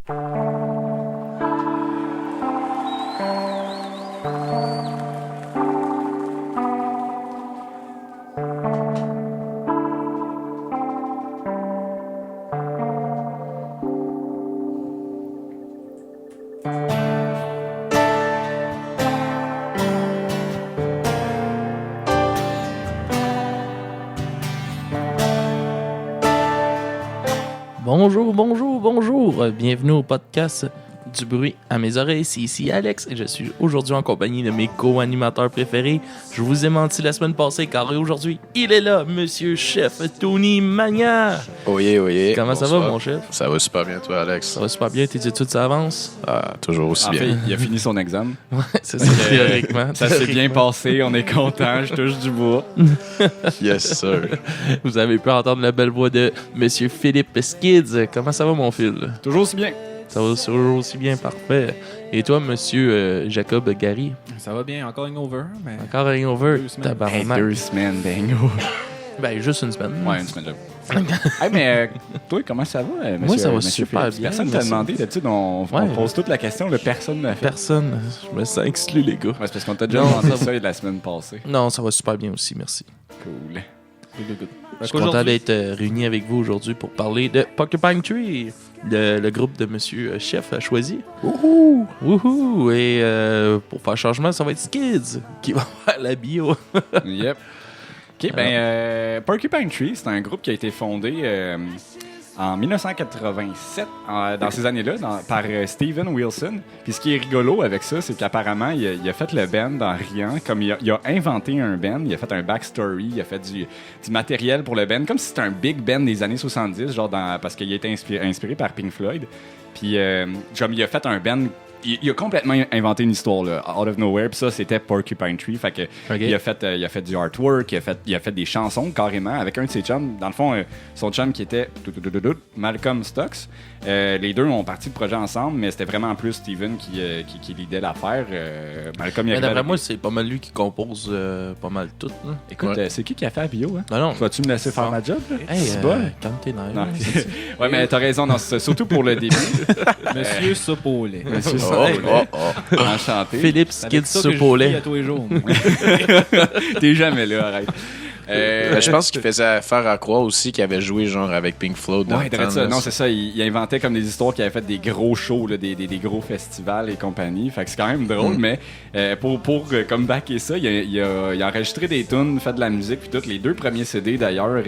Bonjour. Bienvenue au podcast du bruit à mes oreilles. C'est ici Alex et je suis aujourd'hui en compagnie de mes co-animateurs préférés. Je vous ai menti la semaine passée car aujourd'hui, il est là, Monsieur Chef Tony Magna. Oui. Comment Bonsoir. ça va, mon chef? Ça va super bien, toi, Alex? Ça va super bien. Tes études, ça avance? Ah, toujours aussi bien. En fait, il a fini son examen. Ouais, c'est ça, théoriquement. Ça s'est bien passé, on est content, je touche du bois. Yes, sir. Vous avez pu entendre la belle voix de Monsieur Philippe Skids. Comment ça va, mon fil? Toujours aussi bien. Ça va toujours aussi bien, parfait. Et toi, Monsieur Jacob Gary? Ça va bien, encore hangover, mais... Encore un hangover? 2 semaines. Tabarnak. 2 semaines, bingo. Ben, juste une semaine. Ouais, une semaine là. Hey, mais toi, comment ça va, monsieur? Moi, ça va monsieur super Philippe? bien. Personne t'a demandé. D'habitude, on pose toute la question, personne ne l'a fait. Personne. Je me sens exclu, les gars. Ouais, c'est parce qu'on t'a déjà Non, demandé ça ça la semaine passée. Non, ça va super bien aussi, merci. Cool. Je suis content d'être réuni avec vous aujourd'hui pour parler de Porcupine Tree, le groupe de Monsieur Chef a choisi. Wouhou! Et pour faire changement, ça va être Skids qui va faire la bio. Yep. OK, Porcupine Tree, c'est un groupe qui a été fondé en 1987, dans ces années-là, par Steven Wilson. Puis ce qui est rigolo avec ça, c'est qu'apparemment, il a fait le band en riant. Comme il a inventé un band, il a fait un backstory, il a fait du matériel pour le band, comme si c'était un big band des années 70, parce qu'il a été inspiré par Pink Floyd. Puis comme il a fait un band... Il a complètement inventé une histoire, là, out of nowhere. Puis ça, c'était Porcupine Tree. Fait que il a fait du artwork, il a fait des chansons carrément avec un de ses chums. Dans le fond, son chum qui était Malcolm Stokes. Les deux ont parti le projet ensemble, mais c'était vraiment plus Steven qui leadait l'affaire. Malcolm, Mais d'après moi, c'est pas mal lui qui compose pas mal tout. Hein. Écoute, c'est qui a fait la bio? Hein? Non. Vas-tu me laisser faire ma job? Là? Hey, calme tes nerfs. Non. Ouais, mais t'as raison, non, c'est surtout pour le début. Monsieur Sopolé. Monsieur Enchanté. Philippe Skids Sopolé. À tous les jours. T'es jamais là, arrête. Je pense qu'il faisait affaire à croire aussi qu'il avait joué genre avec Pink Floyd. Ouais, ça. Non, c'est ça. Il inventait comme des histoires qu'il avait fait des gros shows, là, des gros festivals et compagnie. Fait que c'est quand même drôle, mais pour comme backer ça, il a enregistré des tunes, fait de la musique, puis tous les 2 premiers CD d'ailleurs,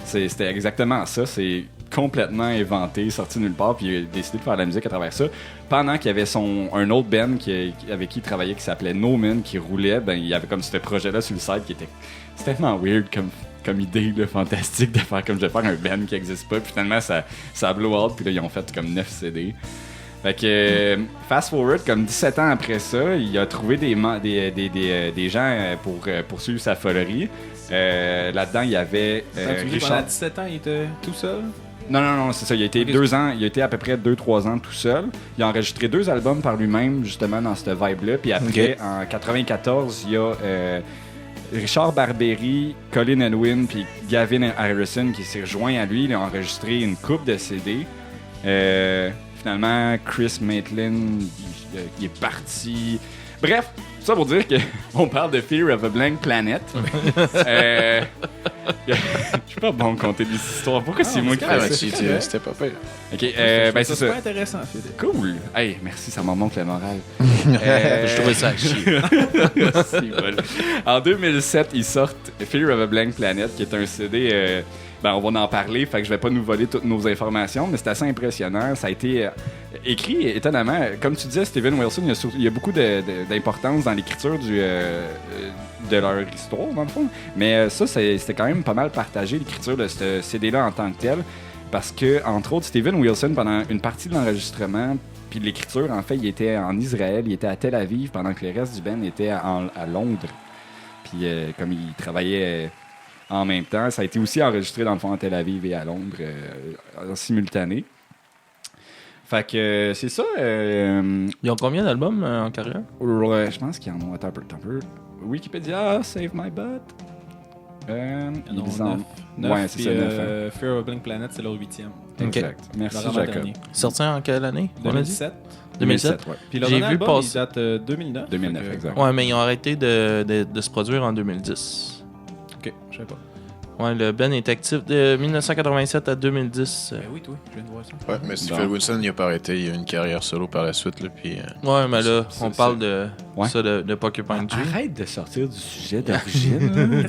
c'était exactement ça. C'est complètement inventé, sorti nulle part, puis il a décidé de faire de la musique à travers ça. Pendant qu'il y avait un autre band avec qui il travaillait qui s'appelait No Man qui roulait, il y avait comme ce projet-là sur le site qui était... C'est tellement weird comme idée, là, fantastique de faire comme je vais faire un band qui n'existe pas. Puis finalement, ça a blow out, puis là, ils ont fait comme 9 CD. Fait que, fast forward, comme 17 ans après ça, il a trouvé des gens pour poursuivre sa folerie. Là-dedans, il y avait Richard. Pendant 17 ans, il était tout seul? Non, c'est ça. Il a été 2 ans, il a été à peu près 2-3 ans tout seul. Il a enregistré 2 albums par lui-même, justement, dans cette vibe-là. Puis après, en 94, il y a Richard Barberi, Colin Elwyn puis Gavin Harrison qui s'est rejoint à lui. Il a enregistré une coupe de CD. Finalement, Chris Maitland, il est parti. Bref, ça pour dire qu'on parle de Fear of a Blank Planet. Je suis pas bon de compter des histoires. Pourquoi c'est moi qui fais ça? C'était pas pire. Ok, c'est ça. C'est pas intéressant, Philippe. Cool. Hey, merci, ça m'en montre le moral. Je trouvais ça à chier. C'est bon. En 2007, ils sortent Fear of a Blank Planet, qui est un CD... on va en parler, fait que je vais pas nous voler toutes nos informations, mais c'est assez impressionnant. Ça a été écrit étonnamment. Comme tu disais, Steven Wilson, il y a beaucoup d'importance dans l'écriture de leur histoire, dans le fond. Mais ça, c'était quand même pas mal partagé, l'écriture de ce CD-là en tant que tel. Parce que, entre autres, Steven Wilson, pendant une partie de l'enregistrement, puis de l'écriture, en fait, il était en Israël, il était à Tel Aviv, pendant que le reste du band était à Londres. Puis comme il travaillait... en même temps. Ça a été aussi enregistré dans le fond à Tel Aviv et à Londres en simultané. Fait que c'est ça. Ils ont combien d'albums en carrière? Je pense qu'ils en ont un peu. Wikipédia, save my butt. Il Non, me semble. 9. Ouais, c'est ça, 9. Fear of Blink Planet, c'est leur 8e. Exact. Merci, Laurent Jacob. Dernier. Sorti en quelle année? On a dit? 2007. 2007? Ouais. Puis leur J'ai dernier vu album, passer. il date 2009. 2009, Fait que- exact. Ouais, mais ils ont arrêté de se produire en 2010. Ok, je sais pas. Ouais, le band est actif de 1987 à 2010. Ben oui, toi, je viens de voir ça. Ouais, mais Stephen Wilson, il a pas arrêté. Il a eu une carrière solo par la suite. Là, puis, Ouais, mais là, C'est- on c'est- parle de Ouais. ça de Porcupine Tree. Arrête de sortir du sujet d'origine.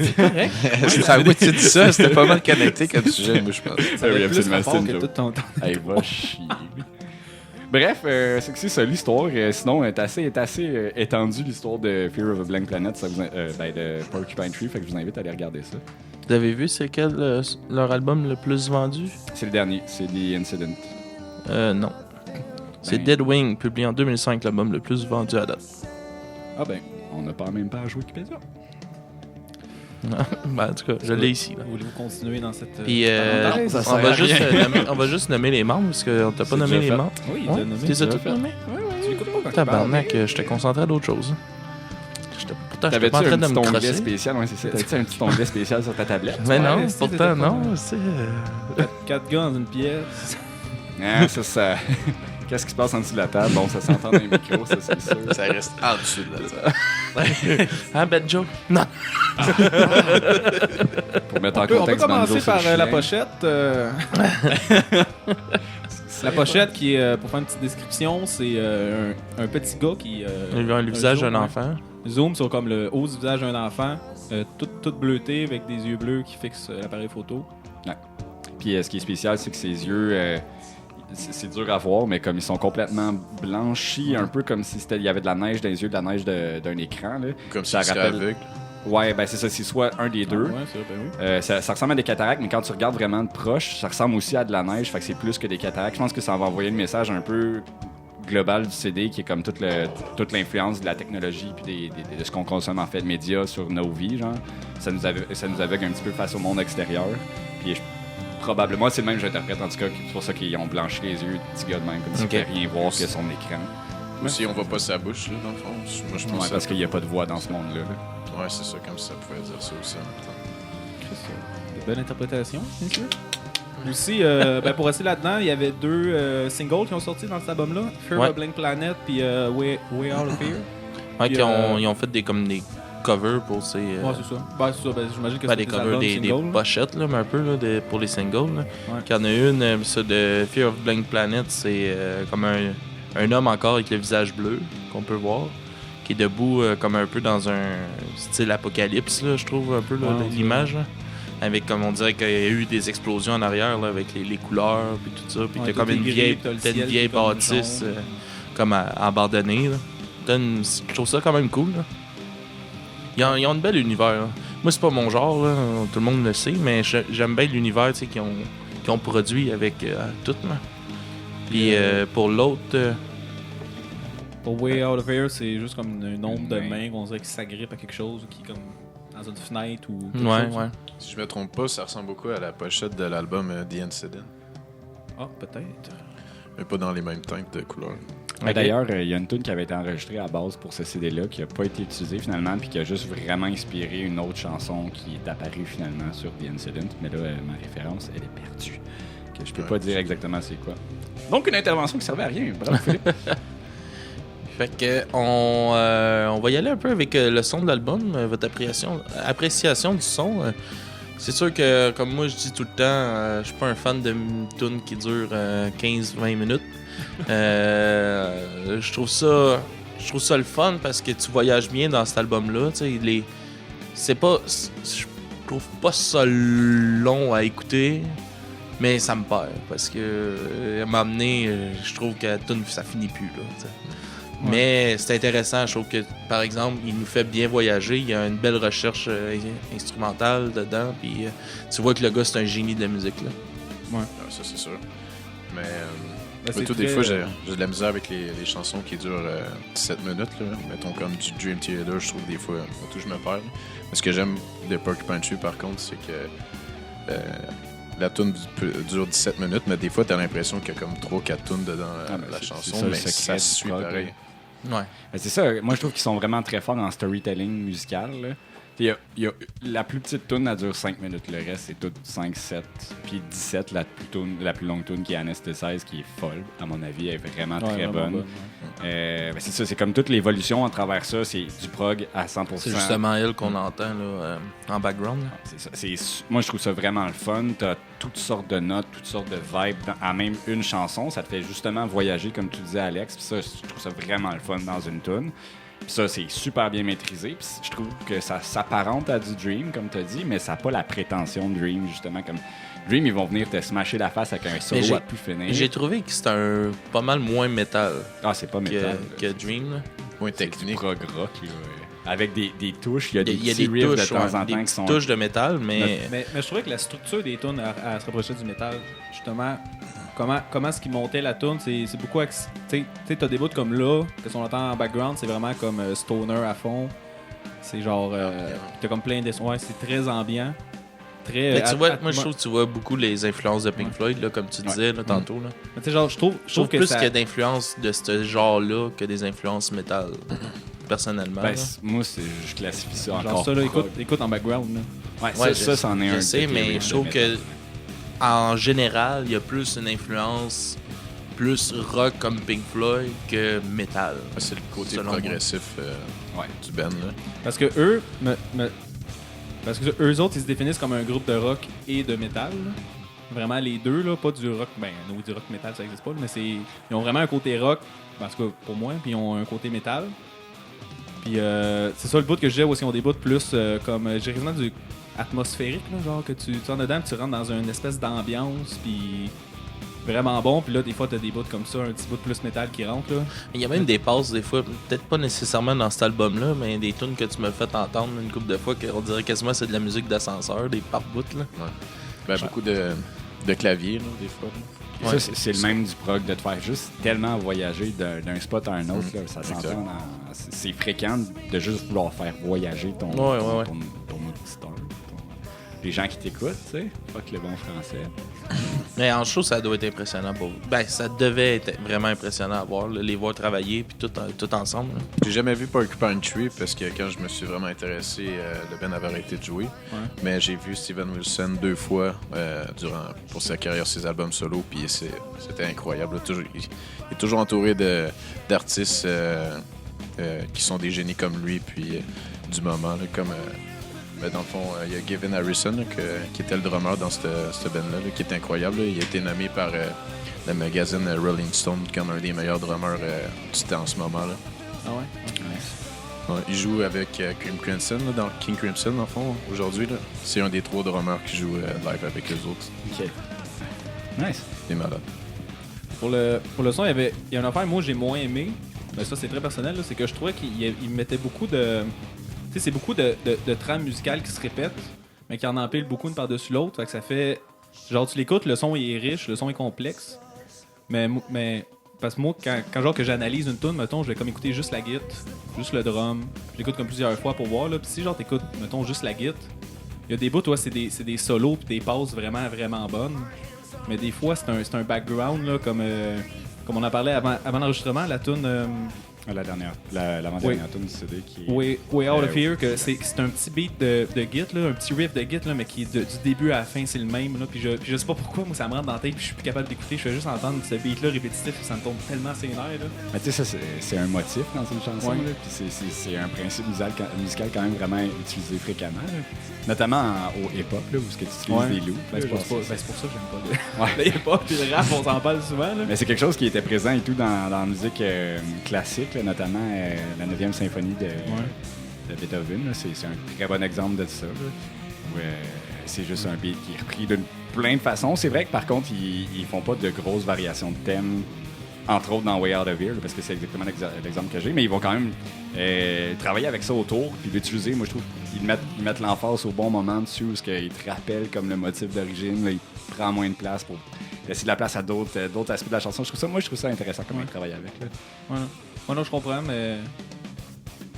c'est à moitié de ça. C'était pas mal connecté comme sujet, moi, je pense. Ça avait oui, plus absolument, rapport c'est une que joke. tout ton temps. Hey, va chier. Bref, c'est que c'est ça l'histoire. Sinon, est assez étendue l'histoire de Fear of a Blank Planet, ça vous, de Porcupine Tree, fait que je vous invite à aller regarder ça. Vous avez vu c'est quel leur album le plus vendu? C'est le dernier, c'est The Incident. Non. C'est Ben- Dead Wing, publié en 2005, l'album le plus vendu à date. Ah ben, on n'a pas même pas à jouer Wikipédia. Ben, en tout cas, je l'ai ici. Là. Voulez-vous continuer dans cette. Puis parenthèse, ça on, sert va à juste, rien. on va juste nommer les membres parce qu'on t'a pas C'est nommé déjà les fait. membres. Oui, il Ouais, t'a nommé. tu les as déjà tous fait. nommés? Tu l'écoutes pas quand tu Tabarnak, parles. j'étais concentré à d'autres choses. Pourtant, j'étais T'avais-tu pas en train un de petit me onglet crosser. spécial? Ouais, c'est ça. T'avais-tu un petit onglet spécial sur ta tablette? Mais non, Ouais, si, pourtant, t'étais non. pas- C'est 4 gars dans une pièce. Ah, ça... Qu'est-ce qui se passe en dessous de la table? Bon, ça s'entend dans les micros, ça c'est sûr. Ça reste en dessous de la table. Hein, Ben Joe? Non. Pour mettre en On peut contexte, commencer Banjo, par c'est le la chien. pochette. La pochette qui est, pour faire une petite description, c'est un petit gars qui... Il a le visage zoom, d'un ouais. enfant. Zoom sur comme le haut du visage d'un enfant, tout bleuté avec des yeux bleus qui fixent l'appareil photo. Puis ce qui est spécial, c'est que ses yeux, c'est dur à voir, mais comme ils sont complètement blanchis, un peu comme si il y avait de la neige dans les yeux, de la neige d'un écran. Là. Comme si Ça tu serais rappelle- aveugle. Ouais, ben c'est ça, c'est soit un des deux. Ouais, c'est vrai, ben oui. Ça ressemble à des cataractes, mais quand tu regardes vraiment de proche, ça ressemble aussi à de la neige, fait que c'est plus que des cataractes. Je pense que ça va envoyer le message un peu global du CD, qui est comme toute l'influence de la technologie puis de ce qu'on consomme en fait de médias sur nos vies, genre. Ça nous aveugle un petit peu face au monde extérieur. Puis probablement, c'est le même que j'interprète, en tout cas, c'est pour ça qu'ils ont blanchi les yeux du petit gars de même, comme s'il Ok. ne pouvait rien voir que son écran. Aussi, on voit pas sa bouche, là, dans le fond. Moi, je pense Ouais, ça. parce qu'il n'y a pas de voix dans ce monde-là. là. Ouais, c'est ça, comme ça pouvait dire ça aussi en même temps. De bonne interprétation, bien sûr. Aussi, pour rester là-dedans, il y avait 2 singles qui ont sorti dans cet album-là. Fear Ouais. of Blank Planet puis Way Out of Here. Ouais, Puis, ils ont fait comme des covers pour ces. Ouais, c'est ça. Ben, c'est ça. Ben, j'imagine que Ben, c'est des des covers, albums des singles. là. pochettes, là, mais un peu là, pour les singles. Là. Ouais. Qu'il y en a une, ça de Fear of Blank Planet, c'est comme un homme encore avec le visage bleu qu'on peut voir, qui est debout comme un peu dans un style apocalypse, là, je trouve un peu là, Ouais, l'image. Là. Avec, comme on dirait qu'il y a eu des explosions en arrière là, avec les couleurs puis tout ça. Puis Ouais, t'as tout comme est une gris, vieille, puis t'as le peut-être une ciel vieille qui est comme bâtisse jaune. comme abandonnée. Là. Je trouve ça quand même cool. Là. Ils ont un bel univers. Là. Moi, c'est pas mon genre, là, tout le monde le sait, mais j'aime bien l'univers tu sais, qu'ils ont produit avec tout. Là. Puis pour l'autre, Pour Way Out of Here, c'est juste comme une ombre de Une main. main qu'on dirait qui s'agrippe à quelque chose ou qui est comme dans une fenêtre ou quelque ouais, chose. ouais. Si je me trompe pas, ça ressemble beaucoup à la pochette de l'album The Incident. Ah, peut-être. Mais pas dans les mêmes teintes de couleurs. Mais Ok. d'ailleurs, il y a une tune qui avait été enregistrée à base pour ce CD-là, qui n'a pas été utilisée finalement, puis qui a juste vraiment inspiré une autre chanson qui est apparue finalement sur The Incident. Mais là, ma référence, elle est perdue. Que je peux Ouais. pas dire exactement c'est quoi. Donc, une intervention qui servait à rien. Bravo, Philippe. Fait que on va y aller un peu avec le son de l'album, votre appréciation du son. C'est sûr que, comme moi je dis tout le temps, je suis pas un fan de tunes qui durent 15-20 minutes. Je trouve ça le fun parce que tu voyages bien dans cet album-là. Je trouve pas ça long à écouter, mais ça me perd parce que à un moment donné, je trouve que la tune ça finit plus là. T'sais. Ouais. Mais c'est intéressant, je trouve que par exemple, il nous fait bien voyager, il y a une belle recherche instrumentale dedans, puis tu vois que le gars c'est un génie de la musique là. Ah, ça, c'est sûr. Mais Ben, c'est des très, fois, j'ai de la misère avec les chansons qui durent 17 minutes. Là. Mettons comme du Dream Theater, je trouve des fois, tout je me perds. Mais ce que j'aime de Porcupine Tree, par contre, c'est que la tune dure 17 minutes, mais des fois, t'as l'impression qu'il y a comme 3-4 tunes dedans la c'est chanson, ça, le mais secret ça du suit prog, pareil. Ouais. Ben, c'est ça. Moi, je trouve qu'ils sont vraiment très forts en storytelling musical. Là. La plus petite tune, elle dure 5 minutes. Le reste, c'est tout 5, 7. Puis 17, la plus longue tune qui est Anesthesize, qui est folle. À mon avis, elle est vraiment très bonne. Ben c'est ça, c'est comme toute l'évolution à travers ça. C'est du prog à 100%. C'est justement elle qu'on entend là, en background. Là. C'est ça. Moi, je trouve ça vraiment le fun. T'as toutes sortes de notes, toutes sortes de vibes à même une chanson. Ça te fait justement voyager, comme tu disais, Alex. Puis ça, je trouve ça vraiment le fun dans une tune. Puis ça, c'est super bien maîtrisé. Puis je trouve que ça s'apparente à du Dream, comme tu as dit, mais ça n'a pas la prétention de Dream, justement. Comme Dream, ils vont venir te smasher la face avec un solo à plus finir. J'ai trouvé que c'était pas mal moins métal. Ah, c'est pas métal. Que Dream. Là. Moins technique. Prog rock, là. Avec des touches, il y a des petits riffs touches, de temps en temps qui sont... touches de métal, mais je trouvais que la structure des tunes à se rapprocher du métal, justement, comment ce qui montait la tune, c'est beaucoup... Tu sais, t'as des bouts comme là, que si on entend en background, c'est vraiment comme stoner à fond. C'est genre... t'as comme plein de... Ouais, c'est très ambiant. Très... tu vois, moi, je trouve que tu vois beaucoup les influences de Pink Floyd, là, comme tu disais là, tantôt. Là. Mais tu sais, genre, je trouve que plus ça... qu'il y a d'influences de ce genre-là que des influences métal. Personnellement. Ben, moi, je classifie ça genre encore. Ça, là, écoute en background. Là. Ouais, ça, c'en est un. Je sais, mais je trouve que en général, il y a plus une influence plus rock comme Pink Floyd que métal. C'est le côté progressif du band. Là. Parce que eux, parce que eux autres, ils se définissent comme un groupe de rock et de métal. Là. Vraiment les deux, là, pas du rock. Ben, nous, du rock métal, ça n'existe pas, mais ils ont vraiment un côté rock, en tout cas pour moi, puis ils ont un côté métal. Puis c'est ça le bout que je disais aussi, on des bouts plus comme j'ai vraiment du atmosphérique, là, genre que tu en dedans, tu rentres dans une espèce d'ambiance, puis vraiment bon. Puis là, des fois, t'as des bouts comme ça, un petit bout plus métal qui rentre. Là. Il y a même des passes, des fois, peut-être pas nécessairement dans cet album-là, mais des tunes que tu m'as fait entendre une couple de fois, qu'on dirait quasiment c'est de la musique d'ascenseur, des par-bouts. Là. Ouais. Ben, beaucoup de clavier, là, des fois. Là. Ouais, ça, c'est le même du prog, de te faire juste tellement voyager d'un spot à un autre. Là, ça s'entend. C'est fréquent de juste vouloir faire voyager ton auditeur. Les gens qui t'écoutent, tu sais. Fuck le bon français. Mais en show, ça doit être impressionnant pour vous. Ben, ça devait être vraiment impressionnant à voir, là, les voir travailler puis tout ensemble. Là. J'ai jamais vu Porcupine Tree parce que quand je me suis vraiment intéressé, le band avait arrêté de jouer. Ouais. Mais j'ai vu Steven Wilson 2 fois pour sa carrière, ses albums solo, puis c'était incroyable. Il est toujours entouré d'artistes qui sont des génies comme lui, puis du moment, là, comme... Mais dans le fond, il y a Gavin Harrison là, qui était le drummer dans cette band-là, qui est incroyable. Là. Il a été nommé par le magazine Rolling Stone comme un des meilleurs drummers du temps en ce moment. Là. Ah ouais? Ouais, il joue avec King Crimson, là, dans King Crimson, dans le fond, aujourd'hui. Là. C'est un des 3 drummers qui joue live avec eux autres. OK. Nice. Il est malade. Pour le son, il y a une affaire, moi, j'ai moins aimé. Mais ça, c'est très personnel. Là, c'est que je trouvais qu'il mettait beaucoup de... Tu sais, c'est beaucoup de trames musicales qui se répètent, mais qui en empilent beaucoup une par-dessus l'autre. Fait que ça fait... Genre, tu l'écoutes, le son il est riche, le son est complexe. Mais parce que moi, quand genre que j'analyse une tune, mettons, je vais comme écouter juste la guitare, juste le drum. Je l'écoute comme plusieurs fois pour voir. Là. Puis si genre t'écoutes, mettons, juste la guitare, il y a des bouts, toi, c'est des solos puis des passes vraiment, vraiment bonnes. Mais des fois, c'est un background, là, comme on en parlait avant l'enregistrement, la tune... L'avant-dernière tune du CD qui est... Way Out of Here, que c'est un petit beat de git, là, un petit riff de git, là, mais qui est du début à la fin, c'est le même. Là, puis je sais pas pourquoi, moi ça me rentre dans la tête, puis je suis plus capable d'écouter. Je fais juste entendre ce beat-là répétitif, ça me tombe tellement ses nerfs. Là. Mais tu sais, ça, c'est un motif dans une chanson, là, puis c'est un principe musical quand même vraiment utilisé fréquemment. Là. Notamment au hip-hop, là, où tu utilises des loops. C'est pour ça que j'aime pas le hip-hop et le rap, on s'en parle souvent. Là. Mais c'est quelque chose qui était présent et tout dans la musique classique, là, notamment la 9e symphonie de Beethoven. Là, c'est un très bon exemple de ça. Là, où c'est juste un beat qui est repris d'une plein de façons. C'est vrai que par contre, ils font pas de grosses variations de thèmes, entre autres dans Way Out of Here, là, parce que c'est exactement l'exemple que j'ai, mais ils vont quand même travailler avec ça autour, puis l'utiliser. Moi, je trouve qu'ils mettent l'emphase au bon moment dessus, parce qu'ils te rappellent comme le motif d'origine. Là, ils prennent moins de place pour laisser de la place à d'autres aspects de la chanson. Je trouve ça intéressant comment ils travaillent avec. Là. Ouais. Moi, non, je comprends, mais...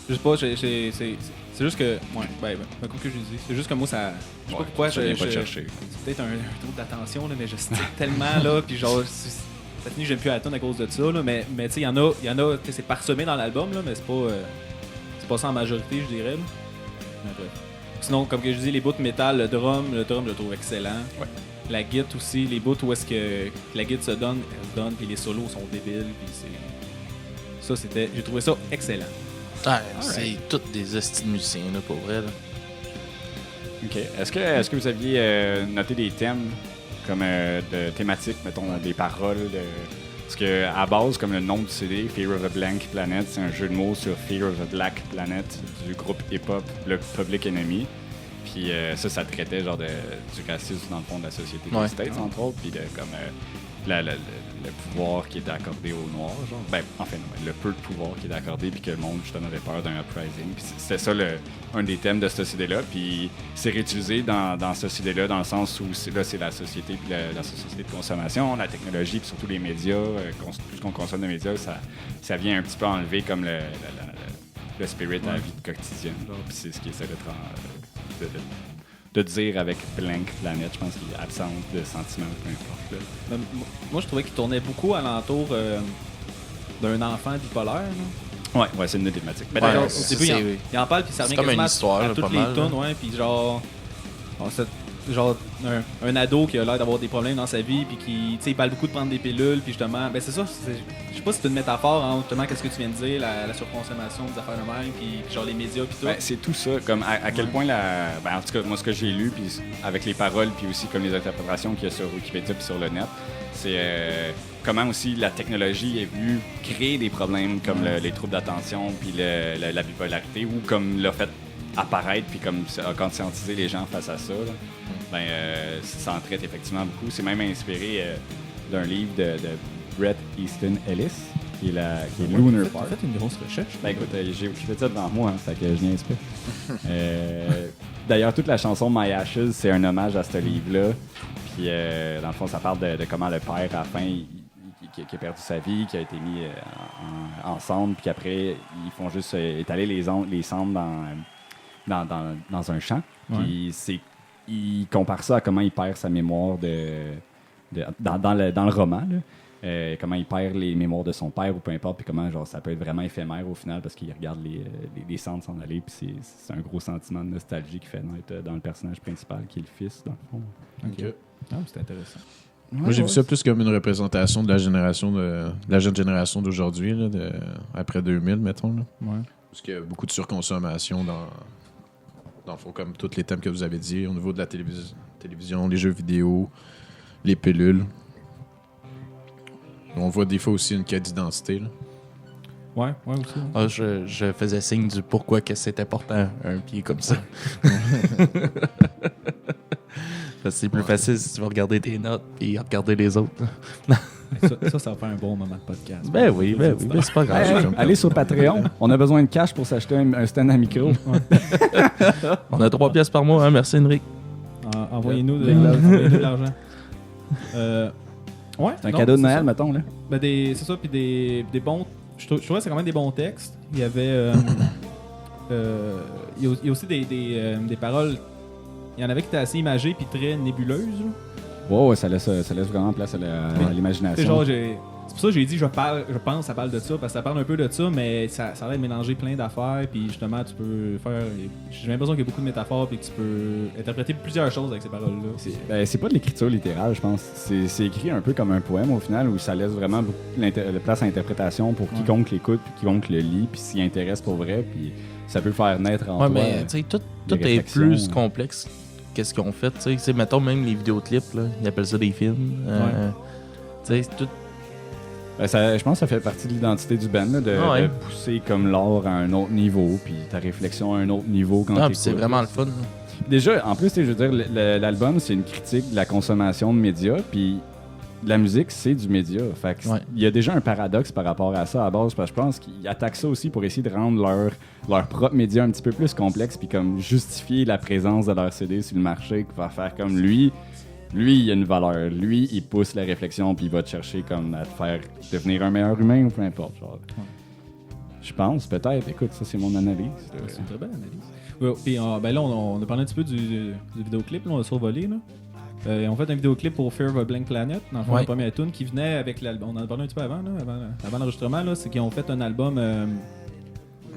Je sais pas, c'est juste que... Ouais, comme que je dis, c'est juste que moi, ça... Je sais pas pourquoi, ça vient pas te chercher. C'est peut-être un trou d'attention, là, mais je stick tellement, là, puis genre... Ça finit, j'aime plus la tune à cause de ça, là, mais tu sais, il y en a c'est parsemé dans l'album, là, mais c'est pas ça en majorité, je dirais. Là. Mais bref. Sinon, comme que je dis, les bouts de métal, le drum, je le trouve excellent. Ouais. La guitare aussi, les bouts où est-ce que la guitare se donne, elle se donne, puis les solos sont débiles, puis c'est... Ça, j'ai trouvé ça excellent. Ah, c'est tous des hosties de musiciens, là, pour vrai. Là. OK. Est-ce que vous aviez noté des thèmes comme de thématiques, mettons, des paroles? Parce que à base, comme le nom du CD, Fear of a Blank Planet, c'est un jeu de mots sur Fear of a Black Planet du groupe hip-hop le Public Enemy. Puis ça traitait genre du racisme dans le fond de la société des States, entre autres, puis de comme le pouvoir qui était accordé aux Noirs, genre. Ben, enfin, non, le peu de pouvoir qui était accordé, puis que le monde, justement, avait peur d'un uprising. Puis c'était ça un des thèmes de ce CD-là. Puis c'est réutilisé dans ce CD-là, dans le sens où là, c'est la société, puis la société de consommation, la technologie, puis surtout les médias. Plus qu'on consomme de médias, ça vient un petit peu enlever comme le spirit à la vie quotidienne. Puis c'est ce qui essaie de dire avec Blank Planet, je pense qu'il est absent de sentiments, peu importe. Là. Moi, je trouvais qu'il tournait beaucoup alentour d'un enfant bipolaire. Là. Ouais, c'est une thématique. Mais au début, il en parle, puis ça revient comme une histoire, à toutes les tunes, puis genre... un ado qui a l'air d'avoir des problèmes dans sa vie, puis qui, il parle beaucoup de prendre des pilules, puis justement, ben c'est ça, je sais pas si c'est une métaphore entre justement qu'est-ce que tu viens de dire, la surconsommation des affaires de même, puis genre les médias, puis tout. Ben, c'est tout ça, comme à quel point en tout cas, moi ce que j'ai lu, puis avec les paroles, puis aussi comme les interprétations qu'il y a sur Wikipédia puis sur le net, c'est comment aussi la technologie est venue créer des problèmes comme les troubles d'attention, puis la bipolarité, ou comme l'a fait apparaître, puis comme conscientiser les gens face à ça. Là. Ça en traite effectivement beaucoup. C'est même inspiré d'un livre de Bret Easton Ellis, qui est Lunar Park. Tu as fait une grosse recherche. Ben écoute, j'ai fait ça devant moi, ça fait que je viens pas. D'ailleurs, toute la chanson My Ashes, c'est un hommage à ce livre-là. Puis dans le fond, ça parle de comment le père, à la fin, qui a perdu sa vie, qui a été mis en cendre, puis qu'après, ils font juste étaler les cendres dans un champ. Puis il compare ça à comment il perd sa mémoire dans le roman. Là. Comment il perd les mémoires de son père ou peu importe, puis comment genre, ça peut être vraiment éphémère au final parce qu'il regarde les cendres s'en aller, puis c'est un gros sentiment de nostalgie qui fait naître dans le personnage principal qui est le fils, dans le fond. OK. Ah, c'est intéressant. Moi, j'ai vu ça plus comme une représentation de la jeune génération d'aujourd'hui, là, après 2000, mettons. Là. Ouais. Parce qu'il y a beaucoup de surconsommation dans le fond, comme tous les thèmes que vous avez dit, au niveau de la télévision, les jeux vidéo, les pilules. On voit des fois aussi une quête d'identité. Là. Ouais, aussi. Ah, je faisais signe du pourquoi que c'est important, un pied comme ça. Parce que c'est plus facile si tu vas regarder tes notes et regarder les autres. ça va faire un bon moment de podcast. Ben oui, c'est pas grave. Allez sur Patreon. On a besoin de cash pour s'acheter un stand à micro. On a 3 pièces par mois, hein? Merci Henrik. Envoyez-nous de l'argent. C'est un cadeau de Noël, mettons. Là. Ben c'est ça, puis des bons... Je trouvais que c'est quand même des bons textes. Il y avait... il y a aussi des paroles... Il y en avait qui étaient assez imagées puis très nébuleuses. Ouais, ça laisse vraiment place à l'imagination. C'est pour ça que j'ai dit je pense que ça parle de ça, parce que ça parle un peu de ça, mais ça a l'air de mélanger plein d'affaires, puis justement tu peux faire... J'ai l'impression qu'il y a beaucoup de métaphores, puis que tu peux interpréter plusieurs choses avec ces paroles-là. C'est pas de l'écriture littérale, je pense. C'est écrit un peu comme un poème au final, où ça laisse vraiment beaucoup de place à l'interprétation pour quiconque l'écoute, puis quiconque le lit, puis s'y intéresse pour vrai, puis ça peut faire naître en toi. Mais tu sais, tout est plus complexe qu'est-ce qu'ils ont fait. Tu sais, mettons même les vidéoclips, là, ils appellent ça des films. Tu sais, tout... je pense que ça fait partie de l'identité du band, là, de pousser comme l'art à un autre niveau, puis ta réflexion à un autre niveau quand t'écoutes. C'est vraiment le fun. Déjà, en plus, je veux dire, l'album, c'est une critique de la consommation de médias, puis la musique, c'est du média. Fait que il y a déjà un paradoxe par rapport à ça à base, parce que je pense qu'ils attaquent ça aussi pour essayer de rendre leur propre média un petit peu plus complexe, puis comme justifier la présence de leur CD sur le marché, qui va faire comme lui, il a une valeur. Lui, il pousse la réflexion, puis il va te chercher comme à te faire devenir un meilleur humain ou peu importe. Genre. Je pense, peut-être. Écoute, ça, c'est mon analyse. C'est une très belle analyse. Ouais, puis là, on a parlé un petit peu du vidéoclip, là, on a survolé. Là. On a fait un vidéoclip pour Fear of a Blank Planet, dans le fond, la première tune qui venait avec l'album. On en a parlé un petit peu avant l'enregistrement, là, c'est qu'ils ont fait un album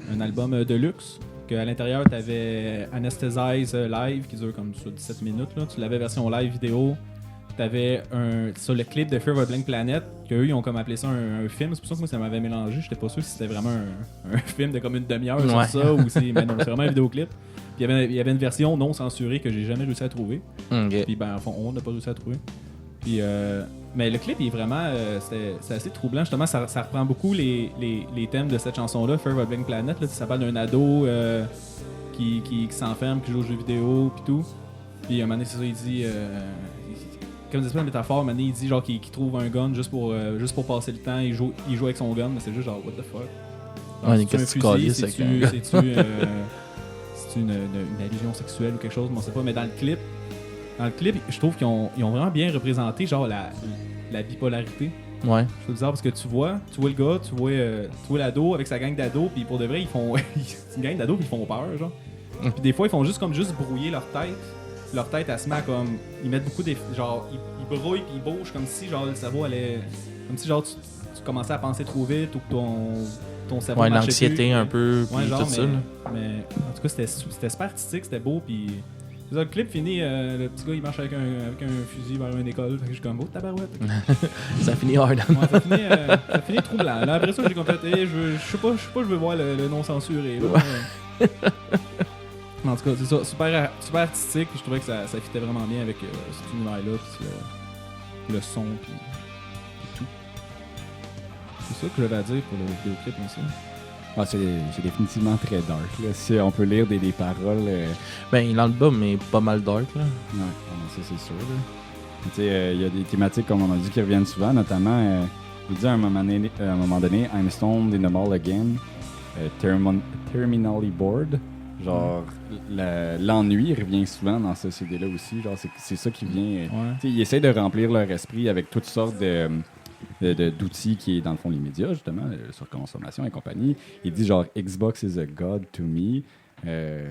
de luxe, qu'à l'intérieur, t'avais Anesthetize live qui dure comme sur 17 minutes. Là. Tu l'avais version live vidéo. T'avais sur le clip de Fear of a Blank Planet, qu'eux, ils ont comme appelé ça un film. C'est pour ça que moi, ça m'avait mélangé. J'étais pas sûr si c'était vraiment un film de comme une demi-heure sur ça ou si mais non, c'est vraiment un vidéoclip. Puis il y avait une version non censurée que j'ai jamais réussi à trouver. Okay. Puis ben, en fond, on n'a pas réussi à trouver. Puis, mais le clip, il est vraiment... c'est assez troublant. Justement, ça reprend beaucoup les thèmes de cette chanson-là, Fear of a Blank Planet. Là, ça parle d'un ado qui s'enferme, qui joue aux jeux vidéo, puis tout. Puis à un moment donné, c'est ça, il dit... comme une espèce de métaphore, à un moment donné, il dit genre qu'il trouve un gun juste pour passer le temps. Il joue avec son gun, mais c'est juste genre, what the fuck? Ouais, c'est-tu un fusil? C'est-tu une allusion sexuelle ou quelque chose? Mais on sait pas. Mais dans le clip, je trouve qu'ils ont vraiment bien représenté genre la bipolarité. Ouais. C'est bizarre parce que tu vois le gars, tu vois l'ado avec sa gang d'ados, puis pour de vrai, ils font c'est une gang d'ados puis ils font peur, genre. Puis des fois, ils font juste brouiller leur tête. Leur tête, elle se met à comme... Ils mettent beaucoup genre, ils brouillent puis ils bougent comme si genre le cerveau allait... Comme si genre tu commençais à penser trop vite ou que ton cerveau marchait l'anxiété plus. Un peu, ouais, genre, tout ça. Mais en tout cas, c'était super artistique, c'était beau puis... C'est ça, le clip finit, le petit gars il marche avec un fusil vers une école. Fait que je suis comme, oh tabarouette. Ça finit hard. Ouais, ça finit troublant. Là, après ça, j'ai complété, je sais pas, je veux voir le non censuré. Là. En tout cas, c'est ça, super artistique. Je trouvais que ça fitait vraiment bien avec cet univers-là, puis le son, puis tout. C'est ça que j'avais à dire pour le vidéoclip aussi. Ah, c'est définitivement très dark. Là. Si on peut lire des paroles. Ben, l'album est pas mal dark. Là. Ouais, ça c'est sûr. Tu sais, il y a des thématiques, comme on a dit, qui reviennent souvent, notamment, il dit à un moment donné, I'm stoned in the mall again, terminally bored. Genre, l'ennui revient souvent dans ce CD-là aussi. Genre, c'est ça qui vient. Ils essayent de remplir leur esprit avec toutes sortes d'outils qui est, dans le fond, les médias, justement, sur consommation et compagnie. Il dit genre, Xbox is a god to me.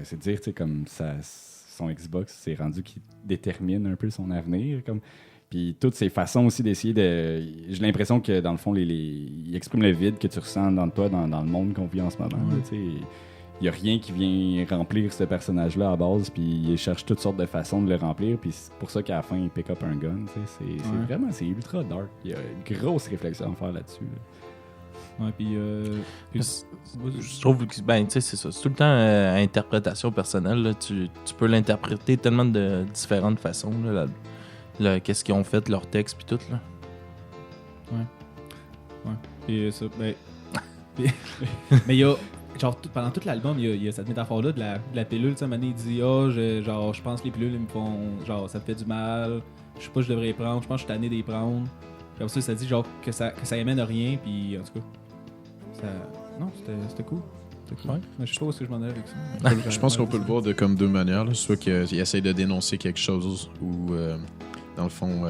C'est dire, tu sais, comme ça, son Xbox, c'est rendu qui détermine un peu son avenir. Comme. Puis toutes ces façons aussi d'essayer de... J'ai l'impression que, dans le fond, il exprime le vide que tu ressens dans toi, dans le monde qu'on vit en ce moment. Tu sais. Il n'y a rien qui vient remplir ce personnage-là à base, puis il cherche toutes sortes de façons de le remplir, puis c'est pour ça qu'à la fin, il pick up un gun. C'est ultra dark. Il y a une grosse réflexion à faire là-dessus. Là. Ouais, puis... je trouve que c'est ça. C'est tout le temps interprétation personnelle. Là. Tu peux l'interpréter tellement de différentes façons. Là, qu'est-ce qu'ils ont fait, leur texte, puis tout. Là. Ouais. Puis ça... Ben... mais il y a... Genre, pendant tout l'album, il y a cette métaphore-là de la pilule. Tu sais, à un moment donné, il dit je pense que les pilules, ils me font. Genre, ça me fait du mal. Je sais pas, je devrais les prendre. Je pense que je suis tanné de les prendre. Puis après ça dit genre que ça amène à rien. Puis en tout cas, non, c'était cool. C'était cool. Ouais. Mais je sais pas où est-ce que je m'en allais avec ça. Je pense qu'on peut le voir de comme deux manières. Là. Soit qu'il essaye de dénoncer quelque chose ou, dans le fond,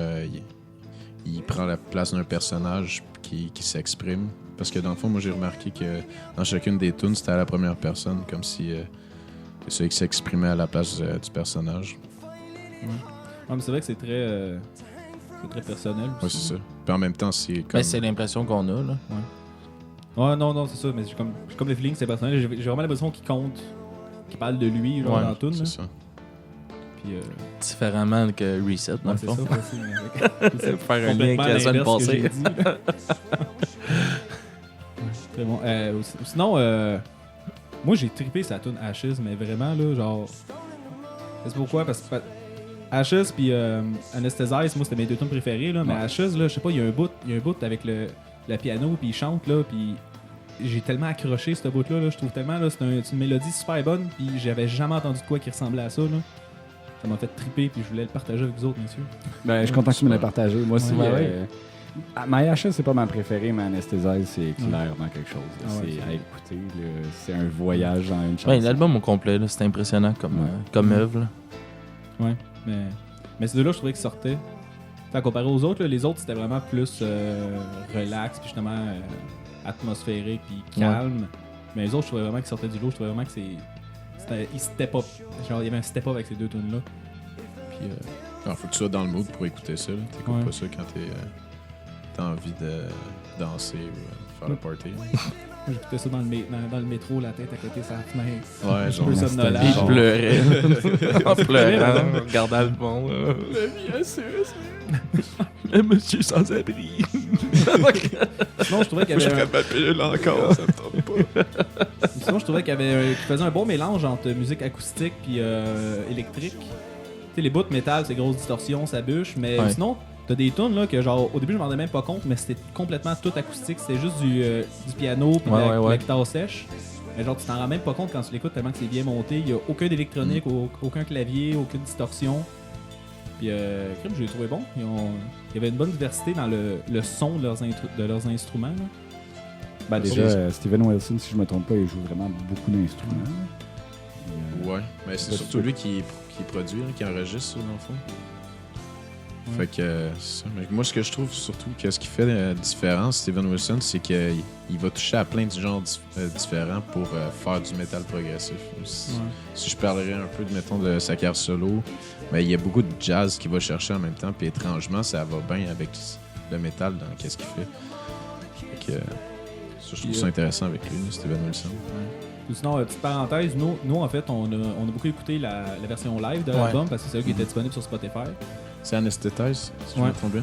il prend la place d'un personnage qui s'exprime. Parce que dans le fond, moi j'ai remarqué que dans chacune des tunes, c'était à la première personne, comme si c'est celui qui s'exprimait à la place du personnage. Ouais, mais c'est vrai que c'est très personnel. Ouais, c'est ça. Puis en même temps, c'est comme... Ben, c'est l'impression qu'on a, là. Ouais, non, c'est ça, mais j'ai comme le feeling que c'est personnel. J'ai vraiment l'impression qu'il compte, qu'il parle de lui, genre dans la tune. C'est ça. Puis, différemment que Reset, dans le fond. C'est ça, faire un lien avec la semaine passée. Très bon. Sinon, moi j'ai trippé sa tune Ashes, mais vraiment là, genre. C'est pourquoi? Parce que Ashes puis Anesthetize, moi c'était mes deux tunes préférées là, mais Ashes là, je sais pas, il y a un bout avec le piano puis il chante là, puis j'ai tellement accroché ce bout là, je trouve tellement là, c'est une mélodie super bonne, puis j'avais jamais entendu de quoi qui ressemblait à ça là. Ça m'a fait tripper, puis je voulais le partager avec vous autres, messieurs. Ben, je suis content que tu me l'aies partagé. Moi aussi, My Ashes, c'est pas ma préférée, mais Anesthetize, c'est clairement quelque chose. C'est à écouter. C'est un voyage dans une chanson. Ouais, l'album au complet, là, c'est impressionnant comme œuvre. Là. Ouais, mais ces deux-là, je trouvais qu'ils sortaient. Enfin, comparé aux autres, là, les autres, c'était vraiment plus relax, puis justement atmosphérique, puis calme. Mais les autres, je trouvais vraiment qu'ils sortaient du lot. Je trouvais vraiment que ils step up. Genre, il y avait un step up avec ces deux tunes-là. Puis. Alors, faut que tu sois dans le mood pour écouter ça. T'écoutes pas ça quand t'as envie de danser ou faire le party. J'écoutais ça dans le métro, la tête à côté de sa fenêtre. Ouais, genre. peu somnolent. Il pleurait. En pleurant, regardant le monde. La vie à suce. Le monsieur sans-abri. Sinon, je trouvais qu'il y avait. ma pilule encore, ça me trompe pas. Sinon, je trouvais qu'il faisait un bon mélange entre musique acoustique puis électrique. Tu sais, les bouts de métal, c'est grosse distorsion, ça bûche, mais sinon, t'as des tunes là que genre au début je m'en rendais même pas compte, mais c'était complètement tout acoustique, c'était juste du piano puis de la guitare sèche. Mais genre tu t'en rends même pas compte quand tu l'écoutes tellement que c'est bien monté, il y a aucun d'électronique, aucun clavier, aucune distorsion. Puis crime, je l'ai trouvé bon. Il y avait une bonne diversité dans le son de leurs instruments. Là. Ben déjà, Steven Wilson, si je me trompe pas, il joue vraiment beaucoup d'instruments. Ouais, mais c'est surtout lui qui produit, là, qui enregistre dans le fond. Fait que ça. Mais moi, ce que je trouve surtout, ce qui fait la différence, Steven Wilson, c'est qu'il va toucher à plein de genres différents pour faire du métal progressif. Si je parlerais un peu de sa carrière solo, mais il y a beaucoup de jazz qu'il va chercher en même temps, puis étrangement, ça va bien avec le métal dans qu'est-ce qu'il fait. Fait que ça, je trouve ça intéressant avec lui, Steven Wilson. Sinon, petite parenthèse, nous en fait, on a beaucoup écouté la version live de l'album parce que c'est ça qui était disponible sur Spotify. C'est Anesthetize, si je me trompe bien.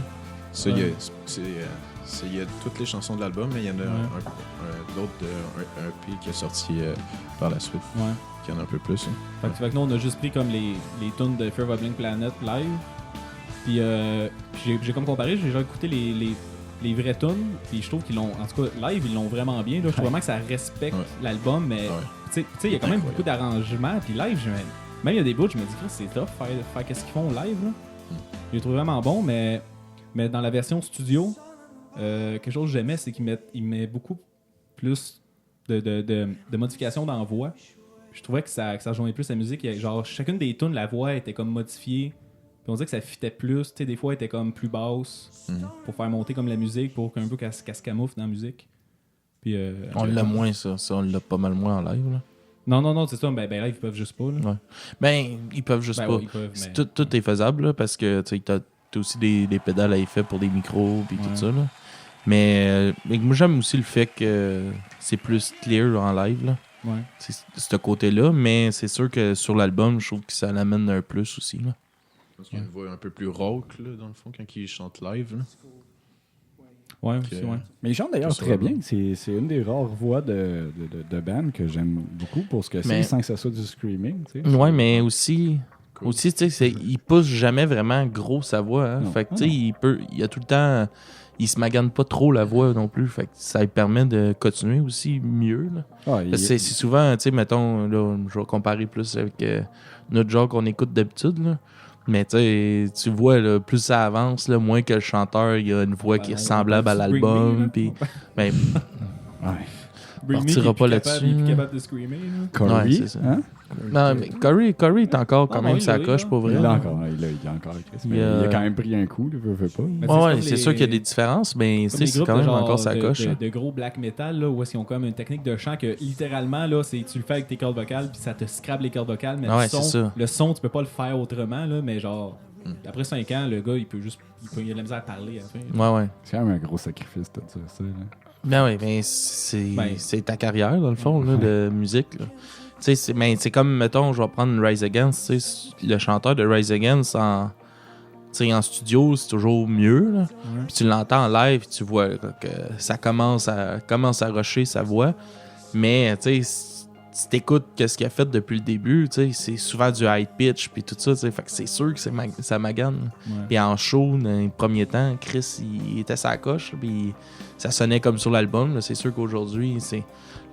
Ça, il y a toutes les chansons de l'album, mais il y en a d'autres un EP qui est sorti par la suite. Ouais. Qui en a un peu plus. Hein. Fait que nous, on a juste pris comme les tunes de Fear of a Blink Planet live. Puis j'ai comme comparé, j'ai déjà écouté les vraies tunes, puis je trouve qu'ils l'ont, en tout cas live, ils l'ont vraiment bien. Là. Je trouve vraiment que ça respecte l'album, mais tu sais, il y a quand même beaucoup d'arrangements. Puis live, même il y a des bouts, je me dis que c'est tough faire qu'est-ce qu'ils font live. Là. Je les trouve vraiment bon, mais dans la version studio, quelque chose que j'aimais, c'est qu'il met beaucoup plus de modifications dans la voix. Je trouvais que ça rejoignait plus la musique. Genre, chacune des tunes, la voix était comme modifiée. Puis on dirait que ça fitait plus. Tu sais, des fois, elle était comme plus basse pour faire monter comme la musique, pour qu'un peu qu'elle se camoufle dans la musique. Puis, on l'a moins, ça. On l'a pas mal moins en live, là. Non, c'est ça. Ben live, ils peuvent juste pas. Là. Ouais. Ben, ils peuvent juste pas. Ouais, ils peuvent, mais... Tout est faisable, là, parce que tu as aussi des pédales à effet pour des micros puis tout ça. Là. Mais moi, j'aime aussi le fait que c'est plus clear en live. Là. Ouais. C'est ce côté-là, mais c'est sûr que sur l'album, je trouve que ça l'amène un plus aussi. Là. Parce qu'il y a une voix un peu plus rauque, là, dans le fond, quand il chante live. Là. Ouais, aussi, ouais. Mais il chante d'ailleurs très bien. C'est une des rares voix de band que j'aime beaucoup pour ce que c'est, sans que ça soit du screaming. Tu sais. Ouais, mais aussi tu sais, il pousse jamais vraiment gros sa voix. Hein. Fait que, tu sais, il a tout le temps... Il se magane pas trop la voix non plus. Fait que ça lui permet de continuer aussi mieux. Là. C'est souvent, tu sais, mettons, là, je vais comparer plus avec notre genre qu'on écoute d'habitude, là. Mais tu vois, là, plus ça avance, là, moins que le chanteur il a une voix qui est semblable à l'album. Puis, ben, on partira pas là-dessus. Il est capable de screamer. Corey, c'est ça. Hein? Non, mais Corey est encore quand même sa coche, pour vrai. Il a encore. Il a quand même pris un coup, il veut pas. Ouais, c'est sûr qu'il y a des différences, mais c'est quand même encore sa coche. De gros black metal, là, où ils ont comme une technique de chant que littéralement, là, tu le fais avec tes cordes vocales, puis ça te scrape les cordes vocales, mais le son, tu peux pas le faire autrement, là, mais genre, après 5 ans, le gars, il a de la misère à parler à la fin. Ouais. C'est quand même un gros sacrifice, tout ça. Là. Ben oui, mais c'est ta carrière, dans le fond, là, de musique, là. C'est comme, mettons, je vais prendre Rise Against. Le chanteur de Rise Against en studio, c'est toujours mieux. Là. Puis tu l'entends en live, tu vois là, que ça commence à rusher sa voix. Mais si t'écoutes ce qu'il a fait depuis le début, c'est souvent du high pitch puis tout ça. Fait que c'est sûr que ça magane. Puis en show, dans les premiers temps, Chris, il était sa coche. Puis ça sonnait comme sur l'album. Là. C'est sûr qu'aujourd'hui,